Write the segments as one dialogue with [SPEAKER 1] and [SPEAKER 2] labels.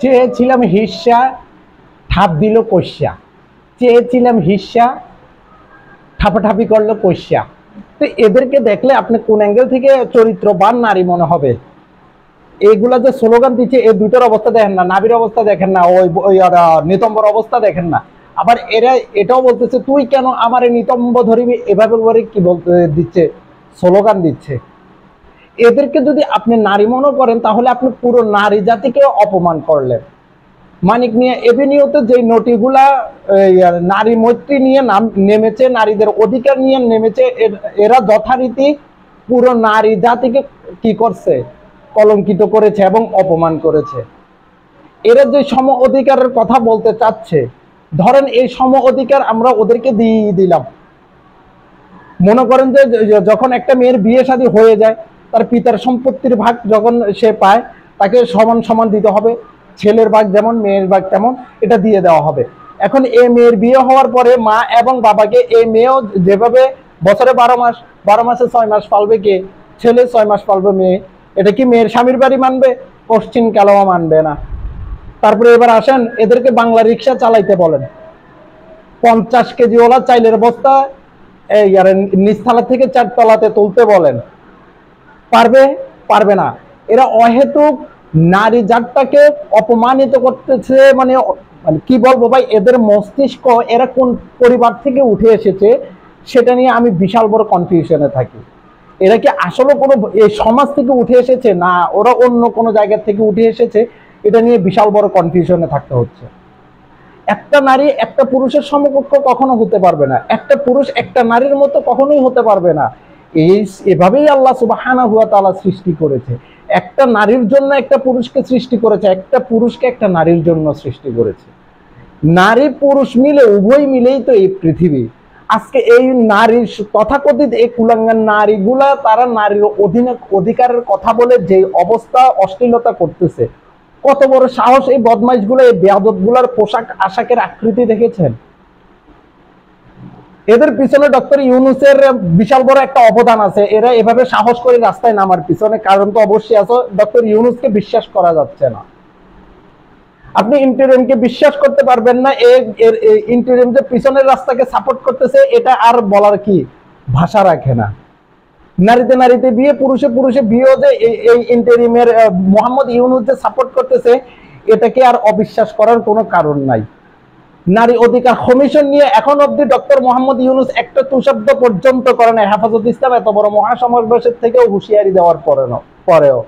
[SPEAKER 1] চেয়েছিলাম হিস্যা, ঠাপ দিল কষা। চেয়েছিলাম হিস্যা, ঠাপাঠাপি করলো কষা। তো এদেরকে দেখলে আপনি কোন অ্যাঙ্গেল থেকে চরিত্রবান নারী মনে হবে? এইগুলা যে স্লোগান দিচ্ছে, এই দুটোর অবস্থা দেখেন না, নাবির অবস্থা দেখেন না, ওই নিতম্বর অবস্থা দেখেন না। আবার এরা এটাও বলতেছে তুই কেন আমার নিতম্ব ধরিবি, এভাবে করে কি বলতে দিচ্ছে, স্লোগান দিচ্ছে। এদেরকে যদি আপনি নারী মনে করেন তাহলে আপনি পুরো নারী জাতিকে অপমান করলেন। মানিক মিয়া এভিনিউতে যে নটিগুলা নারী মৈত্রী নিয়ে নেমেছে, নারীদের অধিকার নিয়ে নেমেছে, এরা যথারীতি পুরো নারী জাতিকে কি করছে, কলঙ্কিত করেছে এবং অপমান করেছে। এরা যে সম অধিকারের কথা বলতে চাচ্ছে, ধরেন এই সম অধিকার আমরা ওদেরকে দিয়ে দিলাম। মনে করেন যে যখন একটা মেয়ের বিয়ে শাদী হয়ে যায়, তার পিতার সম্পত্তির ভাগ যখন সে পায়, তাকে সমান সমান দিতে হবে। ছেলের ভাগ যেমন, মেয়ের ভাগ তেমন, এটা দিয়ে দেওয়া হবে। এখন এই মেয়ের বিয়ে হওয়ার পরে মা এবং বাবাকে, এই মেয়েও যেভাবে বছরে 12 মাস, 12 মাসে 6 মাস পালবে কে? ছেলে, 6 মাস পালবে মেয়ে। এটা কি মেয়ের স্বামীর বাড়ি মানবে? পশ্চিম কালামা মানবে না। তারপরে এবার আসেন, এদেরকে বাংলা রিক্সা চালাইতে বলেন। 50 কেজি ওলা চাইলের বস্তা নিচতলা থেকে 4 তলাতে তুলতে বলেন, পারবে? পারবে না। এরা অহেতুক নারী জাতটাকে অপমানিত করতেছে। মানে কি বলবো ভাই, এদের মস্তিষ্ক এরা কোন পরিবার থেকে উঠে এসেছে সেটা নিয়ে আমি বিশাল বড় কনফিউশনে থাকি। এরা কি আসলে কোনো এই সমাজ থেকে উঠে এসেছে, না ওরা অন্য কোনো জায়গা থেকে উঠে এসেছে? এটা নিয়ে বিশাল বড় কনফিউশনে থাকতে হচ্ছে। একটা নারী একটা পুরুষের সমকক্ষ কখনো হতে পারবে না, একটা পুরুষ একটা নারীর মতো কখনোই হতে পারবে না। এভাবেই আল্লাহ সুবহানাহু ওয়া তাআলা সৃষ্টি করেছে। একটা নারীর জন্য একটা পুরুষকে সৃষ্টি করেছে, একটা পুরুষকে একটা নারীর জন্য সৃষ্টি করেছে। নারী পুরুষ মিলে, উভয় মিলেই তো এই পৃথিবী। আজকে এই নারীর তথাকথিত এই কুলাঙ্গার নারীগুলা, তারা নারীর অধিকারের কথা বলে যে অবস্থা অশ্লীলতা করতেছে, কত বড় সাহস এই বদমাইশগুলো, এই বেয়াদবগুলার পোশাক আশাকের আকৃতি দেখেছেন? এদের পিছনে ডক্টর ইউনূসের বিশাল বড় একটা অবদান আছে। এরা এভাবে সাহস করে রাস্তায় নামার পিছনে কারণ তো অবশ্যই আছে। ডক্টর ইউনূসকে বিশ্বাস করা যাচ্ছে না। আপনি ইন্টারিমকে বিশ্বাস করতে পারবেন না। ইন্টারিম যে পিছনের রাস্তাকে সাপোর্ট করতেছে, এটা আর বলার কি ভাষা রাখে না। নারীতে নারীতে বিয়ে, পুরুষে পুরুষে বিয়ে, যে এই ইন্টারিমের মোহাম্মদ ইউনূস যে সাপোর্ট করতেছে, এটাকে আর অবিশ্বাস করার কোনো কারণ নাই। নারী অধিকার কমিশন নিয়ে এখন অব্দি ডক্টর মোহাম্মদ ইউনূস একটা তুশব্দ পর্যন্ত করে না। হেফাজত ইসলাম এত বড় মহাসমাবেশের থেকেও হুঁশিয়ারি দেওয়ার পরেও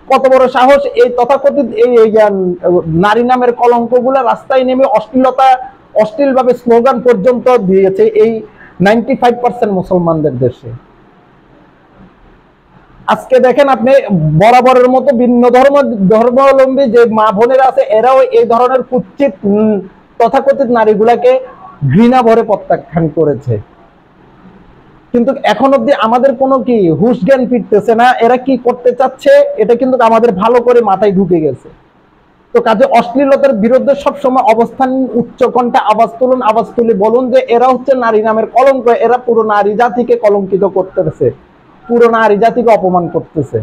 [SPEAKER 1] কত বড় সাহস এই তথাকথিত এই নারী নামের কলঙ্কগুলো রাস্তায় নেমে অশ্লীলভাবে স্লোগান পর্যন্ত দিয়েছে এই 95% মুসলমানদের দেশে। আজকে দেখেন আপনি, বরাবরের মতো ভিন্ন ধর্মাবলম্বী যে মা বোনেরা আছে, এরাও এই ধরনের কুৎসিত তথাকথিত নারীগুলাকে ঘৃণা ভরে প্রত্যাখ্যান করেছে। কিন্তু এখন অব্দি আমাদের কোনো কি হুঁশ জ্ঞান ফিরতেছে না। এরা কি করতে চাচ্ছে এটা কিন্তু আমাদের ভালো করে মাথায় ঢুকে গেছে। তো কাজে অশ্লীলতার বিরুদ্ধে সবসময় অবস্থান, উচ্চ কণ্ঠে আওয়াজ তুলুন, আওয়াজ তুলে বলুন যে এরা হচ্ছে নারী নামের কলঙ্ক। এরা পুরো নারী জাতিকে কলঙ্কিত করতেছে, পুরো নারী জাতিকে অপমান করতেছে।